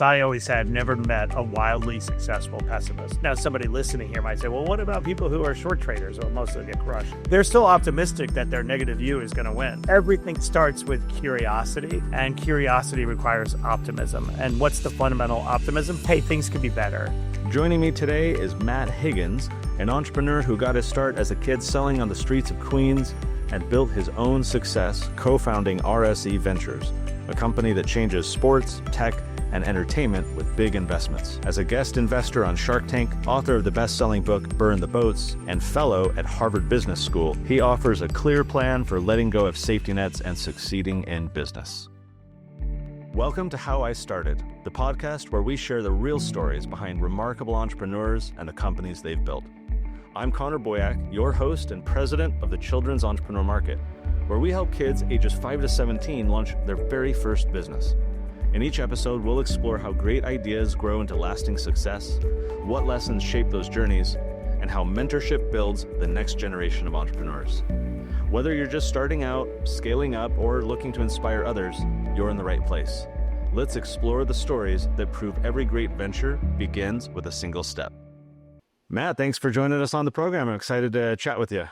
I always have never met a wildly successful pessimist. Now, somebody listening here might say, well, what about people who are short traders? Well, most of them get crushed. They're still optimistic that their negative view is going to win. Everything starts with curiosity, and curiosity requires optimism. And what's the fundamental optimism? Hey, things could be better. Joining me today is Matt Higgins, an entrepreneur who got his start as a kid selling on the streets of Queens and built his own success co-founding RSE Ventures, a company that changes sports, tech, and entertainment with big investments. As a guest investor on Shark Tank, author of the best-selling book Burn the Boats, and fellow at Harvard Business School, he offers a clear plan for letting go of safety nets and succeeding in business. Welcome to How I Started, the podcast where we share the real stories behind remarkable entrepreneurs and the companies they've built. I'm Boyack, your host and president of the Children's Entrepreneur Market, where we help kids ages 5 to 17 launch their very first business. In each episode, we'll explore how great ideas grow into lasting success, what lessons shape those journeys, and how mentorship builds the next generation of entrepreneurs. Whether you're just starting out, scaling up, or looking to inspire others, you're in the right place. Let's explore the stories that prove every great venture begins with a single step. Matt, thanks for joining us on the program. I'm excited to chat with you.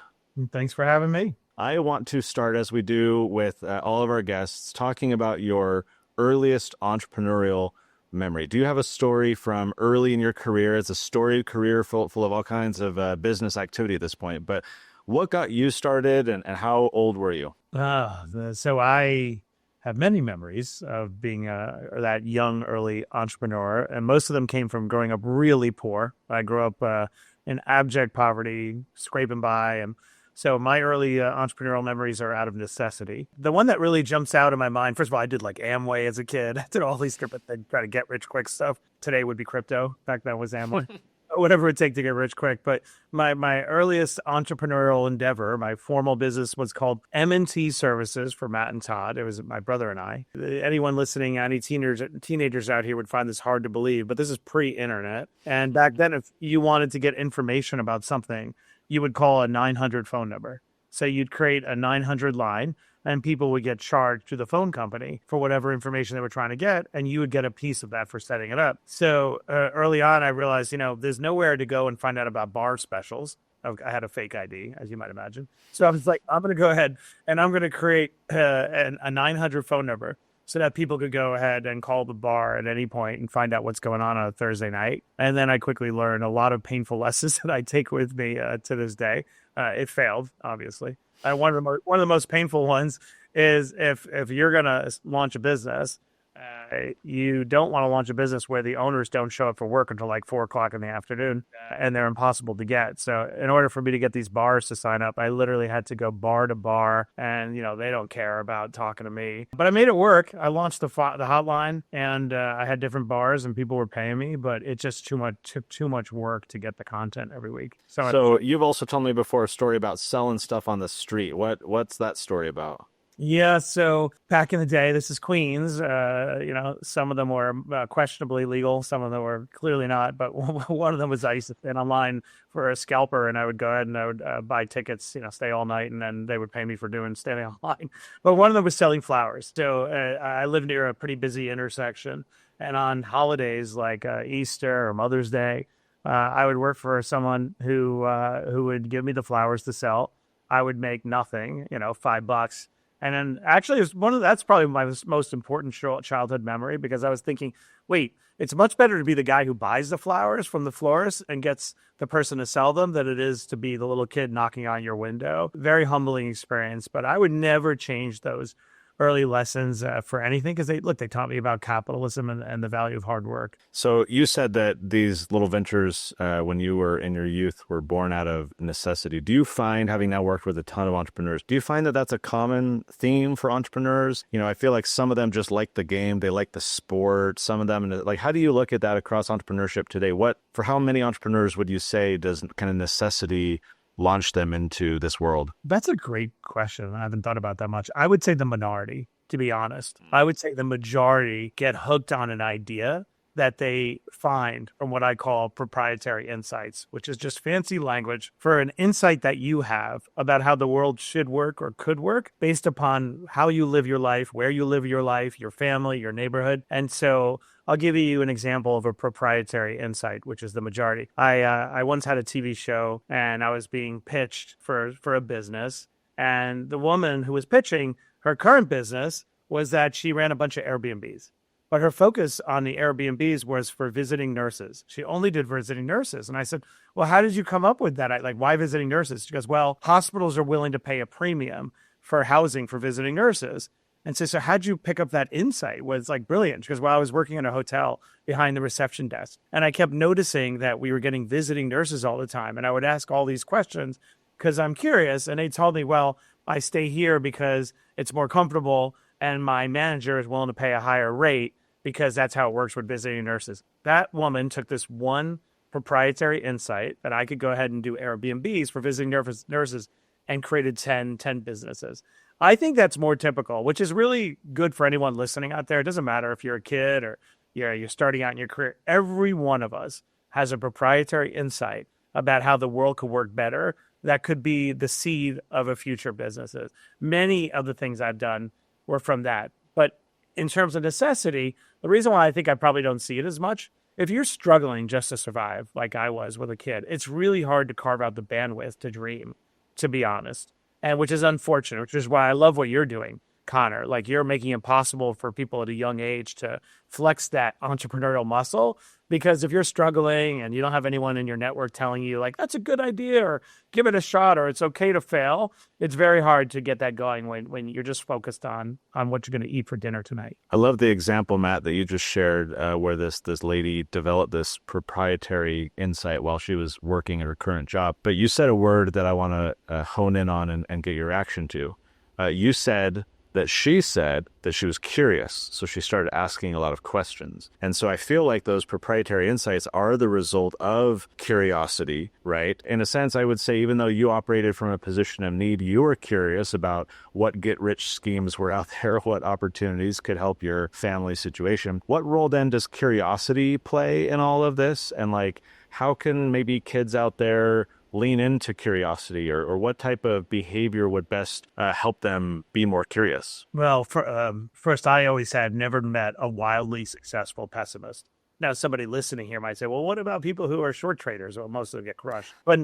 Thanks for having me. I want to start, as we do with all of our guests, talking about your earliest entrepreneurial memory. Do you have a story from early in your career? It's a storied career full of all kinds of business activity at this point, but what got you started and how old were you? So I have many memories of being that young, early entrepreneur, and most of them came from growing up really poor. I grew up in abject poverty, scraping by, and so my early entrepreneurial memories are out of necessity. The one that really jumps out in my mind, first of all, I did like Amway as a kid. I did all these different things, try to get rich quick stuff. Today would be crypto. Back then was Amway. Whatever it would take to get rich quick. But my earliest entrepreneurial endeavor, my formal business was called M&T Services for Matt and Todd. It was my brother and I. Anyone listening, any teenagers out here would find this hard to believe, but this is pre-internet. And back then, if you wanted to get information about something, you would call a 900 phone number. So you'd create a 900 line and people would get charged to the phone company for whatever information they were trying to get. And you would get a piece of that for setting it up. So early on, I realized, there's nowhere to go and find out about bar specials. I had a fake ID, as you might imagine. So I was like, I'm going to go ahead and I'm going to create a 900 phone number so that people could go ahead and call the bar at any point and find out what's going on a Thursday night. And then I quickly learned a lot of painful lessons that I take with me to this day. It failed, obviously. One of the most painful ones is if you're going to launch a business, you don't want to launch a business where the owners don't show up for work until like 4:00 in the afternoon and they're impossible to get. So in order for me to get these bars to sign up, I literally had to go bar to bar and, they don't care about talking to me. But I made it work. I launched the hotline and I had different bars and people were paying me, but it just took too much work to get the content every week. So you've also told me before a story about selling stuff on the street. What's that story about? Yeah, so back in the day, this is Queens, some of them were questionably legal, some of them were clearly not, but one of them was I used to stand online for a scalper and I would go ahead and I would buy tickets, stay all night and then they would pay me for standing online. But one of them was selling flowers. So I live near a pretty busy intersection and on holidays like Easter or Mother's Day, I would work for someone who would give me the flowers to sell. I would make nothing, $5. And then actually, that's probably my most important childhood memory because I was thinking, wait, it's much better to be the guy who buys the flowers from the florist and gets the person to sell them than it is to be the little kid knocking on your window. Very humbling experience, but I would never change those early lessons for anything because they taught me about capitalism and the value of hard work. So you said that these little ventures, when you were in your youth, were born out of necessity. Do you find, having now worked with a ton of entrepreneurs, do you find that that's a common theme for entrepreneurs? I feel like some of them just like the game, they like the sport, some of them, like, how do you look at that across entrepreneurship today? For how many entrepreneurs would you say does kind of necessity launch them into this world? That's a great question. I haven't thought about that much. I would say the minority, to be honest. I would say the majority get hooked on an idea that they find from what I call proprietary insights, which is just fancy language for an insight that you have about how the world should work or could work based upon how you live your life, where you live your life, your family, your neighborhood. And so I'll give you an example of a proprietary insight, which is the majority. I once had a TV show and I was being pitched for a business. And the woman who was pitching her current business was that she ran a bunch of Airbnbs. But her focus on the Airbnbs was for visiting nurses. She only did visiting nurses. And I said, well, how did you come up with that? Why visiting nurses? She goes, well, hospitals are willing to pay a premium for housing for visiting nurses. And so how'd you pick up that insight? Was like brilliant. She goes, well, I was working in a hotel behind the reception desk. And I kept noticing that we were getting visiting nurses all the time. And I would ask all these questions because I'm curious. And they told me, well, I stay here because it's more comfortable and my manager is willing to pay a higher rate because that's how it works with visiting nurses. That woman took this one proprietary insight that I could go ahead and do Airbnbs for visiting nurses and created 10 businesses. I think that's more typical, which is really good for anyone listening out there. It doesn't matter if you're a kid or you're starting out in your career. Every one of us has a proprietary insight about how the world could work better. That could be the seed of a future businesses. Many of the things I've done were from that. But in terms of necessity, the reason why I think I probably don't see it as much, if you're struggling just to survive, like I was with a kid, it's really hard to carve out the bandwidth to dream, to be honest. And which is unfortunate, which is why I love what you're doing, Connor. Like you're making it possible for people at a young age to flex that entrepreneurial muscle. Because if you're struggling and you don't have anyone in your network telling you like, that's a good idea or give it a shot or it's okay to fail, it's very hard to get that going when you're just focused on what you're going to eat for dinner tonight. I love the example, Matt, that you just shared where this lady developed this proprietary insight while she was working at her current job. But you said a word that I want to hone in on and get your reaction to. You said that she was curious, so she started asking a lot of questions. And so I feel like those proprietary insights are the result of curiosity, right? In a sense, I would say even though you operated from a position of need, you were curious about what get-rich schemes were out there, what opportunities could help your family situation. What role then does curiosity play in all of this? And like, how can maybe kids out there lean into curiosity, or what type of behavior would best help them be more curious? Well, first, I always have never met a wildly successful pessimist. Now, somebody listening here might say, well, what about people who are short traders? Well, most of them get crushed. But,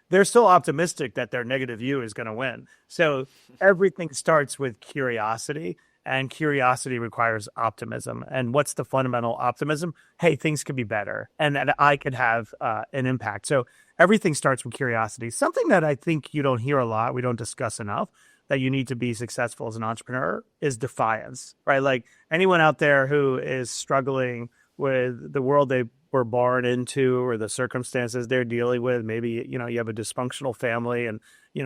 they're still optimistic that their negative view is going to win. So everything starts with curiosity, and curiosity requires optimism. And what's the fundamental optimism? Hey, things could be better, and that I could have an impact. So everything starts with curiosity. Something that I think you don't hear a lot, we don't discuss enough, that you need to be successful as an entrepreneur is defiance, right? Like anyone out there who is struggling with the world they were born into or the circumstances they're dealing with, maybe, you have a dysfunctional family and, you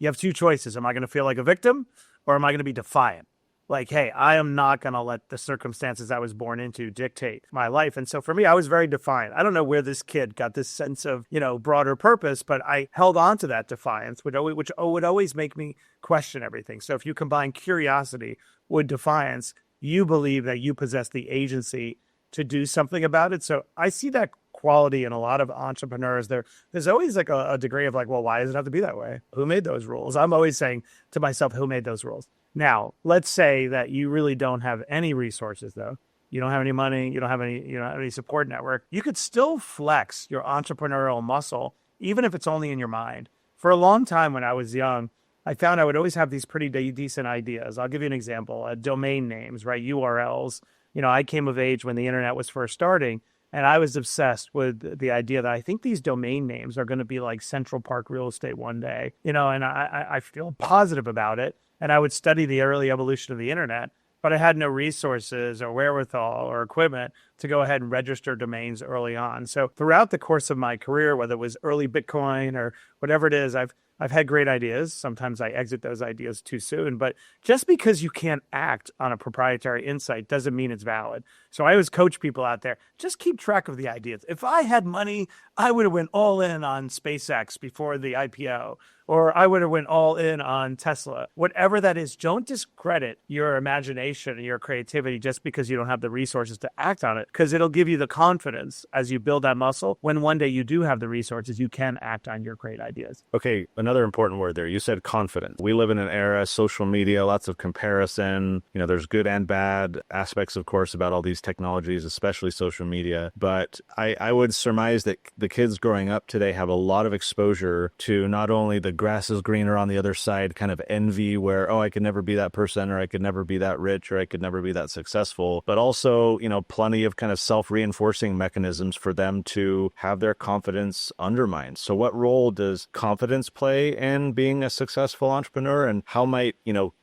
have two choices. Am I going to feel like a victim or am I going to be defiant? Like, hey, I am not going to let the circumstances I was born into dictate my life. And so for me, I was very defiant. I don't know where this kid got this sense of, broader purpose, but I held on to that defiance, which would always make me question everything. So if you combine curiosity with defiance, you believe that you possess the agency to do something about it. So I see that quality in a lot of entrepreneurs. There's always like a degree of like, well, why does it have to be that way? Who made those rules? I'm always saying to myself, who made those rules? Now, let's say that you really don't have any resources, though. You don't have any money. You don't have any support network. You could still flex your entrepreneurial muscle, even if it's only in your mind. For a long time when I was young, I found I would always have these pretty decent ideas. I'll give you an example. Domain names, right? URLs. I came of age when the internet was first starting, and I was obsessed with the idea that I think these domain names are going to be like Central Park real estate one day, and I feel positive about it. And I would study the early evolution of the internet, but I had no resources or wherewithal or equipment to go ahead and register domains early on. So throughout the course of my career, whether it was early Bitcoin or whatever it is, I've had great ideas. Sometimes I exit those ideas too soon, but just because you can't act on a proprietary insight doesn't mean it's valid. So I always coach people out there, just keep track of the ideas. If I had money, I would have went all in on SpaceX before the IPO, or I would have went all in on Tesla. Whatever that is, don't discredit your imagination and your creativity just because you don't have the resources to act on it, because it'll give you the confidence as you build that muscle. When one day you do have the resources, you can act on your great ideas. Okay, another important word there. You said confidence. We live in an era, social media, lots of comparison. There's good and bad aspects, of course, about all these technologies, especially social media. But I would surmise that the kids growing up today have a lot of exposure to not only the grass is greener on the other side kind of envy where, oh, I could never be that person, or I could never be that rich, or I could never be that successful, but also, plenty of kind of self-reinforcing mechanisms for them to have their confidence undermined. So what role does confidence play in being a successful entrepreneur? And how might,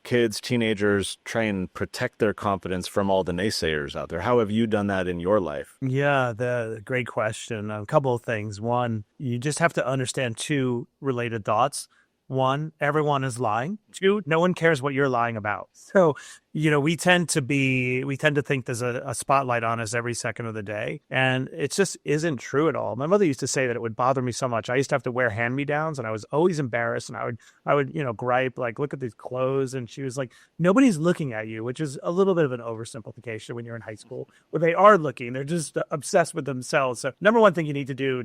kids, teenagers try and protect their confidence from all the naysayers out there? How have you done that in your life? Yeah, the great question. A couple of things. One, you just have to understand two related thoughts. One, everyone is lying. Two, no one cares what you're lying about. So, we tend to think there's a spotlight on us every second of the day. And it just isn't true at all. My mother used to say that it would bother me so much. I used to have to wear hand-me-downs and I was always embarrassed. And I would, gripe, like, look at these clothes. And she was like, nobody's looking at you, which is a little bit of an oversimplification when you're in high school. Where they are looking, they're just obsessed with themselves. So number one thing you need to do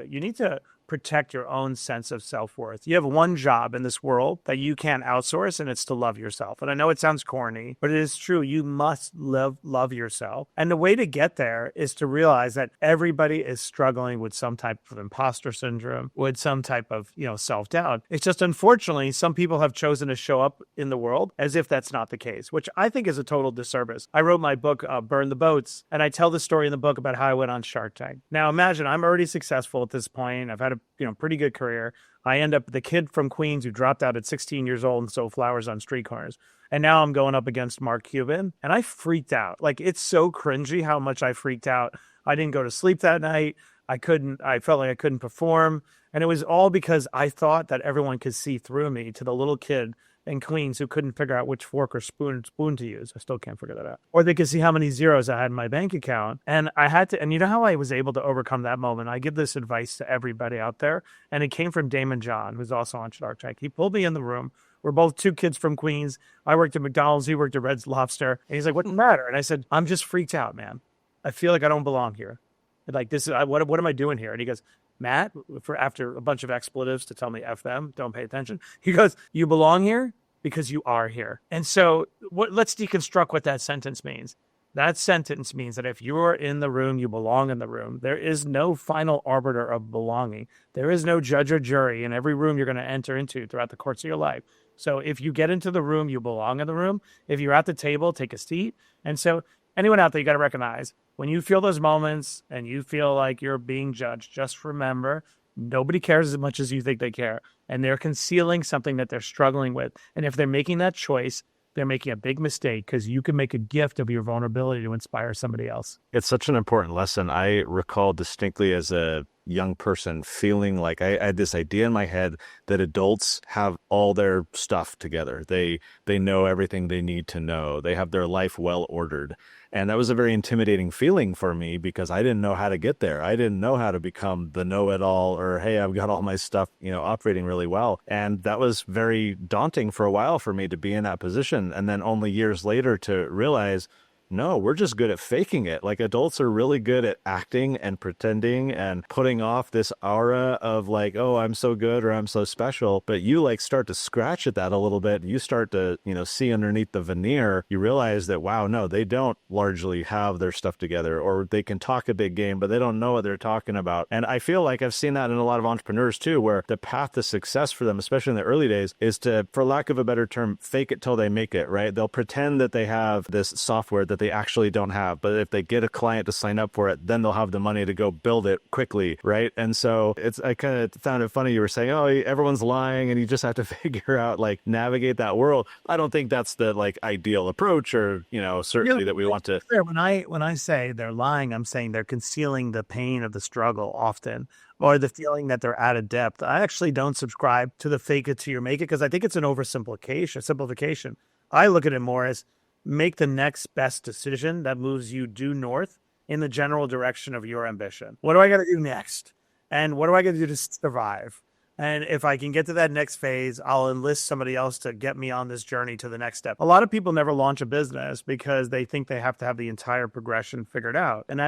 you need to protect your own sense of self-worth. You have one job in this world that you can't outsource, and it's to love yourself. And I know it sounds corny, but it is true. You must love yourself. And the way to get there is to realize that everybody is struggling with some type of imposter syndrome, with some type of, self-doubt. It's just, unfortunately, some people have chosen to show up in the world as if that's not the case, which I think is a total disservice. I wrote my book, Burn the Boats, and I tell the story in the book about how I went on Shark Tank. Now, imagine I'm already successful at this point. I've had a pretty good career. I end up the kid from Queens who dropped out at 16 years old and sold flowers on street corners. And now I'm going up against Mark Cuban, and I freaked out. Like, it's so cringy how much I freaked out. I didn't go to sleep that night. I felt like I couldn't perform. And it was all because I thought that everyone could see through me, to the little kid in Queens who couldn't figure out which fork or spoon to use. I still can't figure that out. Or they could see how many zeros I had in my bank account. And I had to, and you know how I was able to overcome that moment? I give this advice to everybody out there. And it came from Damon John, who's also on Shark Tank. He pulled me in the room. We're both two kids from Queens. I worked at McDonald's. He worked at Red's Lobster. And he's like, what's the matter? And I said, I'm just freaked out, man. I feel like I don't belong here. Like, what am I doing here? And he goes, Matt, after a bunch of expletives to tell me F them, don't pay attention. He goes, you belong here because you are here. And so let's deconstruct what that sentence means. That sentence means that if you're in the room, you belong in the room. There is no final arbiter of belonging. There is no judge or jury in every room you're going to enter into throughout the course of your life. So if you get into the room, you belong in the room. If you're at the table, take a seat. And so anyone out there, you got to recognize when you feel those moments and you feel like you're being judged, just remember, nobody cares as much as you think they care. And they're concealing something that they're struggling with. And if they're making that choice, they're making a big mistake, because you can make a gift of your vulnerability to inspire somebody else. It's such an important lesson. I recall distinctly as a young person feeling like I had this idea in my head that adults have all their stuff together. They know everything they need to know. They have their life well ordered. And that was a very intimidating feeling for me, because I didn't know how to get there. I didn't know how to become the know-it-all, or, hey, I've got all my stuff, operating really well. And that was very daunting for a while for me to be in that position. And then only years later to realize, no, we're just good at faking it. Like, adults are really good at acting and pretending and putting off this aura of like, oh, I'm so good or I'm so special. But you start to scratch at that a little bit. You start to, see underneath the veneer. You realize that, wow, no, they don't largely have their stuff together, or they can talk a big game, but they don't know what they're talking about. And I feel like I've seen that in a lot of entrepreneurs too, where the path to success for them, especially in the early days, is to, for lack of a better term, fake it till they make it, right? They'll pretend that they have this software that they actually don't have, but if they get a client to sign up for it, then they'll have the money to go build it quickly, right? And so I kind of found it funny you were saying, oh, everyone's lying and you just have to figure out, navigate that world. I don't think that's the ideal approach, or certainly that we want to. When I say they're lying, I'm saying they're concealing the pain of the struggle often, or the feeling that they're out of depth. I actually don't subscribe to the fake it till you make it, because I think it's an simplification. I look at it more as make the next best decision that moves you due north in the general direction of your ambition. What do I got to do next? And what do I got to do to survive? And if I can get to that next phase, I'll enlist somebody else to get me on this journey to the next step. A lot of people never launch a business because they think they have to have the entire progression figured out. And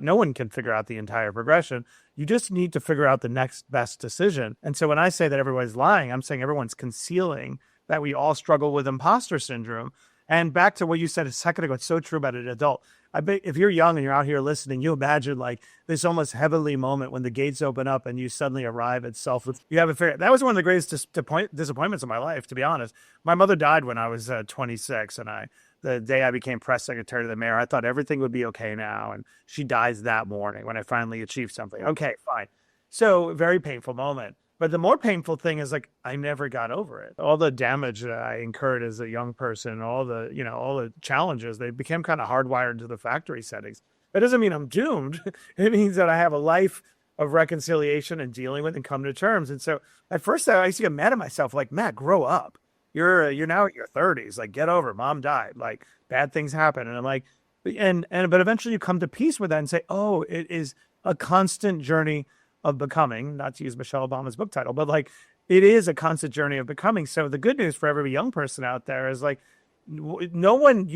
no one can figure out the entire progression. You just need to figure out the next best decision. And so when I say that everybody's lying, I'm saying everyone's concealing that we all struggle with imposter syndrome. And back to what you said a second ago, it's so true about an adult. I bet if you're young and you're out here listening, you imagine like this almost heavenly moment when the gates open up and you suddenly arrive at self. You haven't figured. That was one of the greatest disappointments of my life, to be honest. My mother died when I was 26, and the day I became press secretary to the mayor, I thought everything would be okay now. And she dies that morning when I finally achieved something. Okay, fine. So very painful moment. But the more painful thing is like I never got over it. All the damage that I incurred as a young person, all the challenges, they became kind of hardwired to the factory settings. That doesn't mean I'm doomed. It means that I have a life of reconciliation and dealing with and come to terms. And so at first I used to get mad at myself, like, Matt, grow up. You're now in your 30s. Like, get over it. Mom died. Like, bad things happen. And I'm like, but eventually you come to peace with that and say, oh, it is a constant journey of becoming, not to use Michelle Obama's book title, but like it is a constant journey of becoming. So the good news for every young person out there is like no one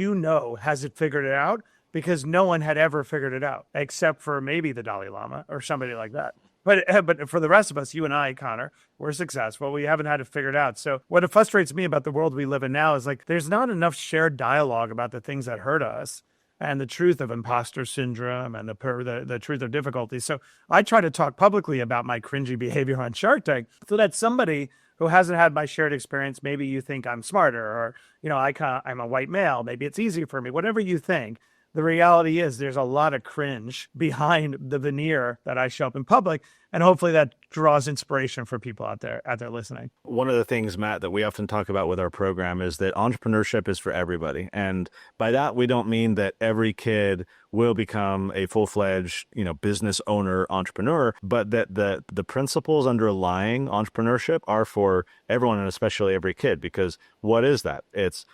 has it figured it out, because no one had ever figured it out except for maybe the Dalai Lama or somebody like that. But for the rest of us, you and I, Connor, we're successful. We haven't had it figured out. So what frustrates me about the world we live in now is like there's not enough shared dialogue about the things that hurt us and the truth of imposter syndrome and the truth of difficulty. So I try to talk publicly about my cringy behavior on Shark Tank so that somebody who hasn't had my shared experience, maybe you think I'm smarter, or, I'm a white male, maybe it's easy for me, whatever you think. The reality is there's a lot of cringe behind the veneer that I show up in public. And hopefully that draws inspiration for people out there listening. One of the things, Matt, that we often talk about with our program is that entrepreneurship is for everybody. And by that, we don't mean that every kid will become a full-fledged, business owner, entrepreneur, but that the principles underlying entrepreneurship are for everyone, and especially every kid. Because what is that? It's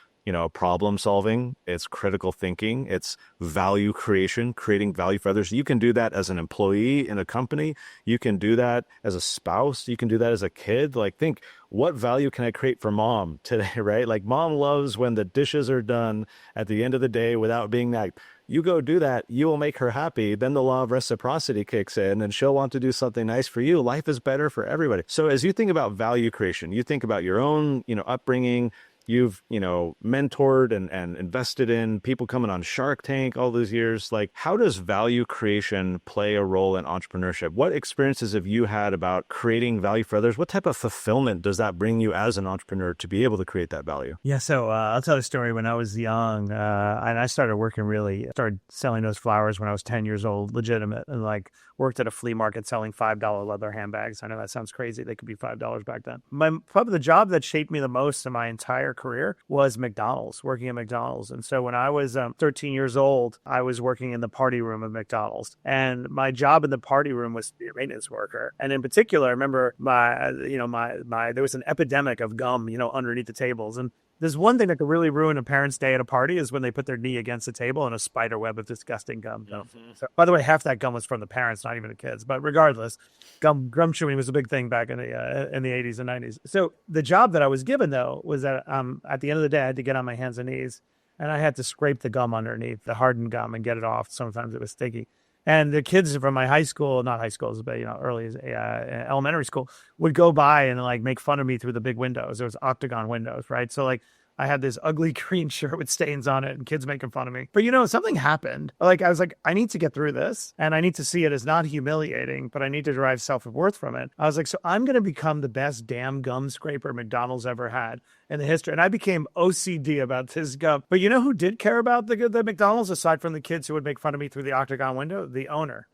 problem solving, it's critical thinking, it's value creation, creating value for others. You can do that as an employee in a company. You can do that as a spouse. You can do that as a kid. Like, think, what value can I create for mom today, right? Like, mom loves when the dishes are done at the end of the day without being nagged. You go do that, you will make her happy. Then the law of reciprocity kicks in and she'll want to do something nice for you. Life is better for everybody. So as you think about value creation, you think about your own, upbringing. You've, mentored and invested in people coming on Shark Tank all those years. Like, how does value creation play a role in entrepreneurship? What experiences have you had about creating value for others? What type of fulfillment does that bring you as an entrepreneur to be able to create that value? Yeah, so I'll tell a story. When I was young, and I started selling those flowers when I was 10 years old, legitimate, and like worked at a flea market selling $5 leather handbags. I know that sounds crazy. They could be $5 back then. Probably the job that shaped me the most in my entire career was McDonald's, working at McDonald's. And so when I was 13 years old, I was working in the party room of McDonald's. And my job in the party room was to be a maintenance worker. And in particular, I remember there was an epidemic of gum, underneath the tables. And there's one thing that could really ruin a parent's day at a party is when they put their knee against the table and a spider web of disgusting gum. Mm-hmm. So, by the way, half that gum was from the parents, not even the kids. But regardless, gum chewing was a big thing back in the 80s and 90s. So the job that I was given, though, was that at the end of the day, I had to get on my hands and knees, and I had to scrape the gum underneath, the hardened gum, and get it off. Sometimes it was sticky. And the kids from my high school, not high schools, but early elementary school, would go by and like make fun of me through the big windows. There was octagon windows, right? So like I had this ugly green shirt with stains on it and kids making fun of me. But something happened. Like I was like, I need to get through this, and I need to see it as not humiliating, but I need to derive self-worth from it. I was like, so I'm going to become the best damn gum scraper McDonald's ever had in the history. And I became OCD about this gum. But who did care about the McDonald's aside from the kids who would make fun of me through the octagon window? The owner.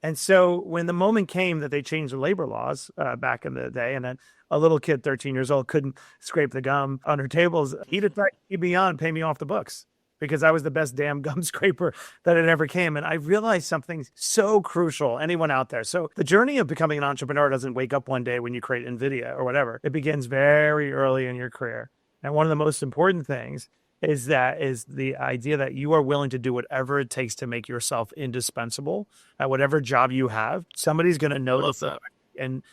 And so when the moment came that they changed the labor laws back in the day, and then a little kid, 13 years old, couldn't scrape the gum on her tables, he'd attack me on, pay me off the books, because I was the best damn gum scraper that had ever came. And I realized something so crucial, anyone out there. So the journey of becoming an entrepreneur doesn't wake up one day when you create NVIDIA or whatever. It begins very early in your career. And one of the most important things is the idea that you are willing to do whatever it takes to make yourself indispensable at whatever job you have. Somebody's going to notice that. And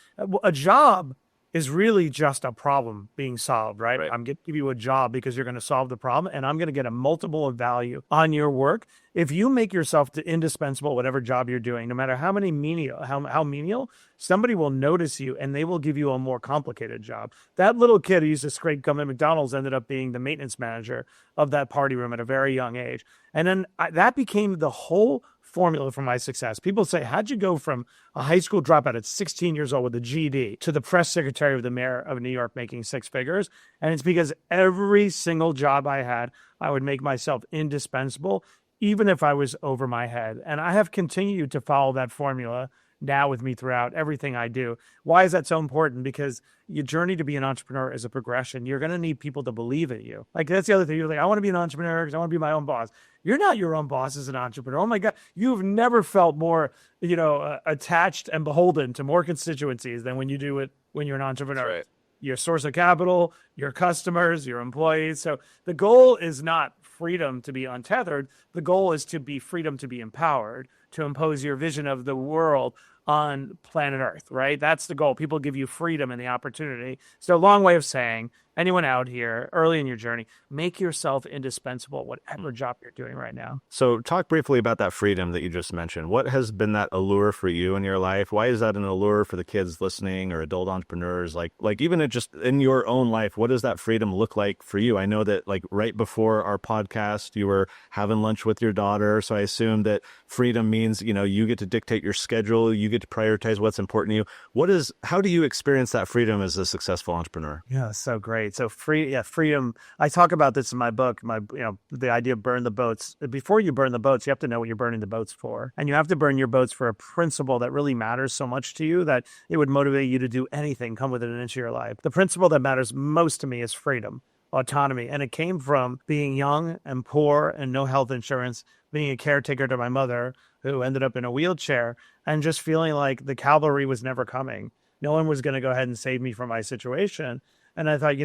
a job is really just a problem being solved, right? Right. I'm going to give you a job because you're going to solve the problem, and I'm going to get a multiple of value on your work. If you make yourself indispensable, whatever job you're doing, no matter how menial, somebody will notice you and they will give you a more complicated job. That little kid who used to scrape gum at McDonald's ended up being the maintenance manager of that party room at a very young age. And then that became the whole formula for my success. People say, how'd you go from a high school dropout at 16 years old with a GED to the press secretary of the mayor of New York making six figures? And it's because every single job I had, I would make myself indispensable, even if I was over my head. And I have continued to follow that formula now with me throughout everything I do. Why is that so important? Because your journey to be an entrepreneur is a progression. You're going to need people to believe in you. Like, that's the other thing. You're like, I want to be an entrepreneur because I want to be my own boss. You're not your own boss as an entrepreneur. Oh my God. You've never felt more, attached and beholden to more constituencies than when you do it when you're an entrepreneur. That's right. Your source of capital, your customers, your employees. So the goal is not freedom to be untethered. The goal is to be freedom to be empowered, to impose your vision of the world on planet Earth, right? That's the goal. People give you freedom and the opportunity. So a long way of saying, anyone out here early in your journey, make yourself indispensable at whatever job you're doing right now. So talk briefly about that freedom that you just mentioned. What has been that allure for you in your life? Why is that an allure for the kids listening or adult entrepreneurs? Like even just in your own life, what does that freedom look like for you? I know that like right before our podcast, you were having lunch with your daughter. So I assume that freedom means, you get to dictate your schedule. You get to prioritize what's important to you. How do you experience that freedom as a successful entrepreneur? Yeah, so great. So freedom. I talk about this in my book, the idea of burn the boats. Before you burn the boats, you have to know what you're burning the boats for. And you have to burn your boats for a principle that really matters so much to you that it would motivate you to do anything, come within an inch of your life. The principle that matters most to me is freedom, autonomy. And it came from being young and poor and no health insurance, being a caretaker to my mother who ended up in a wheelchair, and just feeling like the cavalry was never coming. No one was going to go ahead and save me from my situation. And I thought,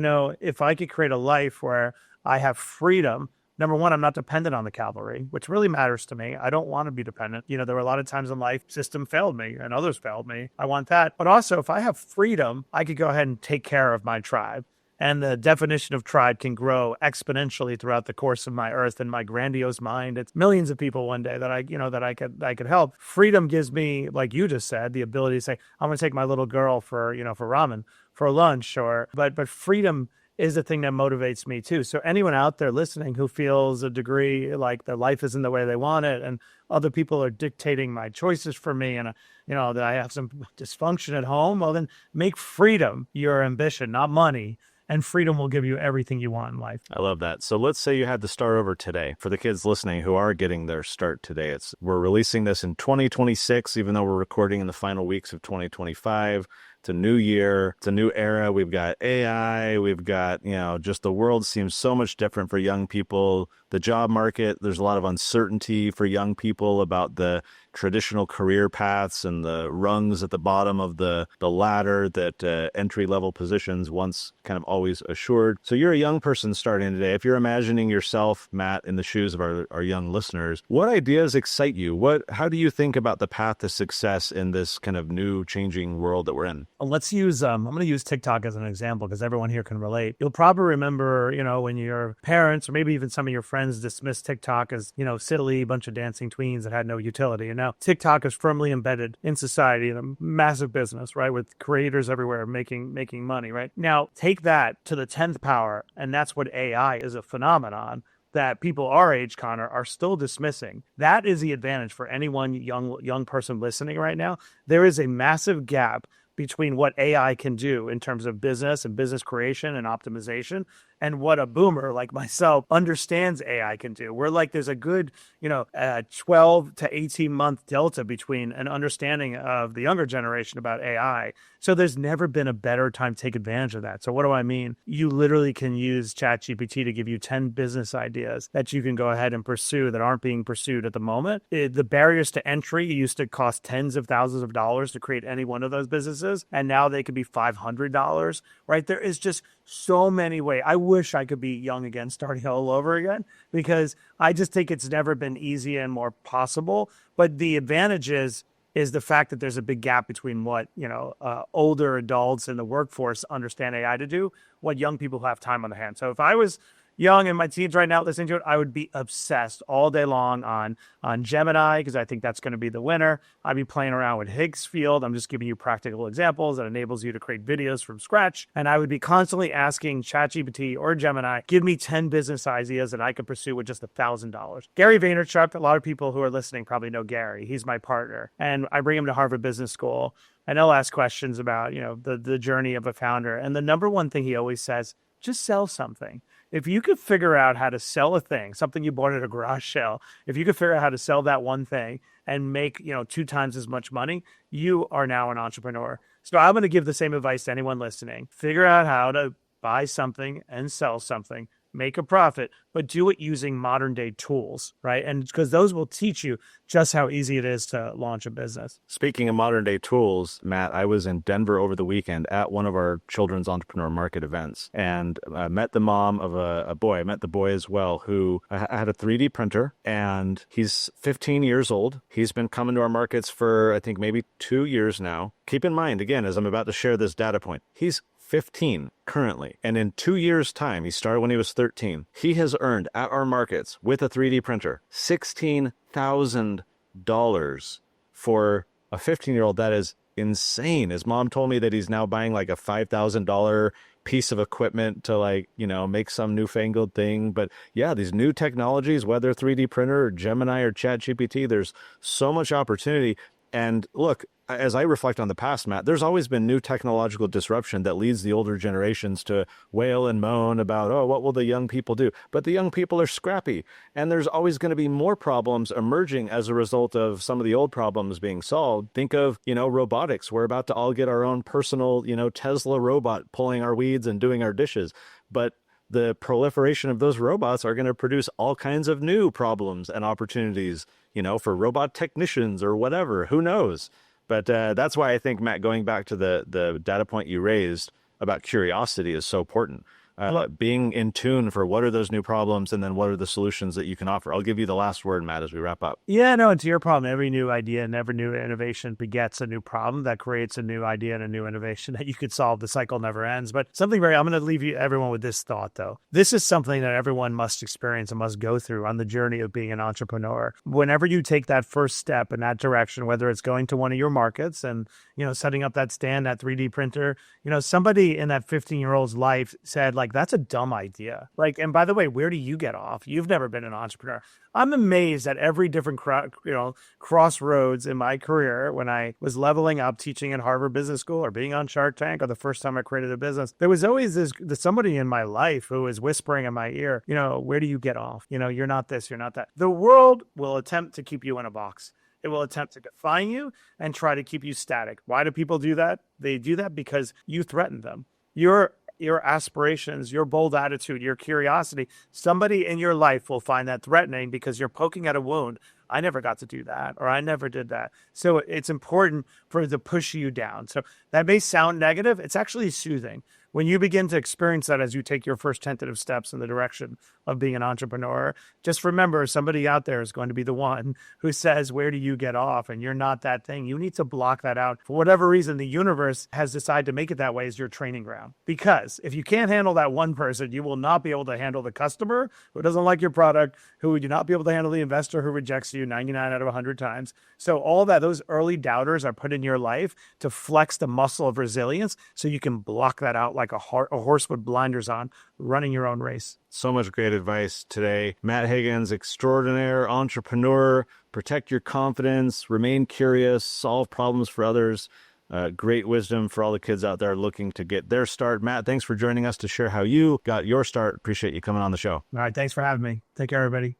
if I could create a life where I have freedom, number one, I'm not dependent on the cavalry, which really matters to me. I don't want to be dependent. There were a lot of times in life, system failed me and others failed me. I want that. But also, if I have freedom, I could go ahead and take care of my tribe. And the definition of tribe can grow exponentially throughout the course of my earth and my grandiose mind. It's millions of people one day that I could help. Freedom gives me, like you just said, the ability to say, I'm going to take my little girl for ramen for lunch, but freedom is the thing that motivates me too. So anyone out there listening who feels a degree like their life isn't the way they want it and other people are dictating my choices for me and that I have some dysfunction at home, well then make freedom your ambition, not money. And freedom will give you everything you want in life. I love that. So let's say you had to start over today. For the kids listening who are getting their start today, we're releasing this in 2026, even though we're recording in the final weeks of 2025. It's a new year. It's a new era. We've got AI. We've got, just the world seems so much different for young people. The job market, there's a lot of uncertainty for young people about the traditional career paths and the rungs at the bottom of the ladder that entry-level positions once kind of always assured. So you're a young person starting today. If you're imagining yourself, Matt, in the shoes of our young listeners, what ideas excite you? How do you think about the path to success in this kind of new changing world that we're in? Let's use, I'm going to use TikTok as an example because everyone here can relate. You'll probably remember, when your parents or maybe even some of your friends dismissed TikTok as, silly bunch of dancing tweens that had no utility. And now TikTok is firmly embedded in society in a massive business, right? With creators everywhere making money, right? Now take that to the 10th power. And that's what AI is, a phenomenon that people our age, Connor, are still dismissing. That is the advantage for anyone young person listening right now. There is a massive gap between what AI can do in terms of business and business creation and optimization and what a boomer like myself understands AI can do. We're like, there's a good, 12 to 18 month delta between an understanding of the younger generation about AI. So there's never been a better time to take advantage of that. So what do I mean? You literally can use ChatGPT to give you 10 business ideas that you can go ahead and pursue that aren't being pursued at the moment. The barriers to entry used to cost tens of thousands of dollars to create any one of those businesses. And now they could be $500, right? There is just so many ways. I wish I could be young again, starting all over again, because I just think it's never been easy and more possible. But the advantage is is the fact that there's a big gap between what, older adults in the workforce understand AI to do, what young people who have time on their hands. So if I was young in my teens right now listening to it, I would be obsessed all day long on Gemini, because I think that's going to be the winner. I'd be playing around with Higgs field. I'm just giving you practical examples that enables you to create videos from scratch. And I would be constantly asking ChatGPT or Gemini, give me 10 business ideas that I could pursue with just $1,000. Gary Vaynerchuk, a lot of people who are listening probably know Gary. He's my partner. And I bring him to Harvard Business School, and he'll ask questions about, the journey of a founder. And the number one thing he always says, just sell something. If you could figure out how to sell a thing, something you bought at a garage sale, if you could figure out how to sell that one thing and make, 2 times as much money, you are now an entrepreneur. So I'm going to give the same advice to anyone listening. Figure out how to buy something and sell something, make a profit, but do it using modern day tools, right? And because those will teach you just how easy it is to launch a business. Speaking of modern day tools, Matt, I was in Denver over the weekend at one of our children's entrepreneur market events, and met the mom of a boy. I met the boy as well, who had a 3D printer, and he's 15 years old. He's been coming to our markets for, I think, maybe 2 years now. Keep in mind, again, as I'm about to share this data point, he's 15 currently. And in 2 years' time, he started when he was 13. He has earned at our markets with a 3D printer $16,000 for a 15-year-old. That is insane. His mom told me that he's now buying like a $5,000 piece of equipment to make some newfangled thing. But yeah, these new technologies, whether 3D printer or Gemini or ChatGPT, there's so much opportunity. And look, as I reflect on the past, Matt, there's always been new technological disruption that leads the older generations to wail and moan about, oh, what will the young people do? But the young people are scrappy, and there's always going to be more problems emerging as a result of some of the old problems being solved. Think of, robotics. We're about to all get our own personal, Tesla robot pulling our weeds and doing our dishes. But the proliferation of those robots are going to produce all kinds of new problems and opportunities, for robot technicians or whatever. Who knows? But that's why I think, Matt, going back to the data point you raised about curiosity is so important. Being in tune for what are those new problems and then what are the solutions that you can offer. I'll give you the last word, Matt, as we wrap up. Yeah, no, and to your problem, every new idea and every new innovation begets a new problem that creates a new idea and a new innovation that you could solve. The cycle never ends. But I'm going to leave everyone with this thought, though. This is something that everyone must experience and must go through on the journey of being an entrepreneur. Whenever you take that first step in that direction, whether it's going to one of your markets and, setting up that stand, that 3D printer, somebody in that 15-year-old's life said, that's a dumb idea. And by the way, where do you get off? You've never been an entrepreneur. I'm amazed at every different crossroads in my career. When I was leveling up, teaching at Harvard Business School, or being on Shark Tank, or the first time I created a business, there was always somebody in my life who was whispering in my ear, where do you get off? You're not this, you're not that. The world will attempt to keep you in a box. It will attempt to define you and try to keep you static. Why do people do that? They do that because you threaten them. Your aspirations, your bold attitude, your curiosity, somebody in your life will find that threatening because you're poking at a wound. I never got to do that, or I never did that. So it's important for it to push you down. So that may sound negative. It's actually soothing. When you begin to experience that as you take your first tentative steps in the direction of being an entrepreneur, just remember somebody out there is going to be the one who says, where do you get off? And you're not that thing. You need to block that out. For whatever reason, the universe has decided to make it that way as your training ground. Because if you can't handle that one person, you will not be able to handle the customer who doesn't like your product, who would not be able to handle the investor who rejects you 99 out of 100 times. So all that, those early doubters are put in your life to flex the muscle of resilience so you can block that out like a horse with blinders on, running your own race. So much great advice today. Matt Higgins, extraordinaire entrepreneur. Protect your confidence, remain curious, solve problems for others. Great wisdom for all the kids out there looking to get their start. Matt, thanks for joining us to share how you got your start. Appreciate you coming on the show. All right, thanks for having me. Take care, everybody.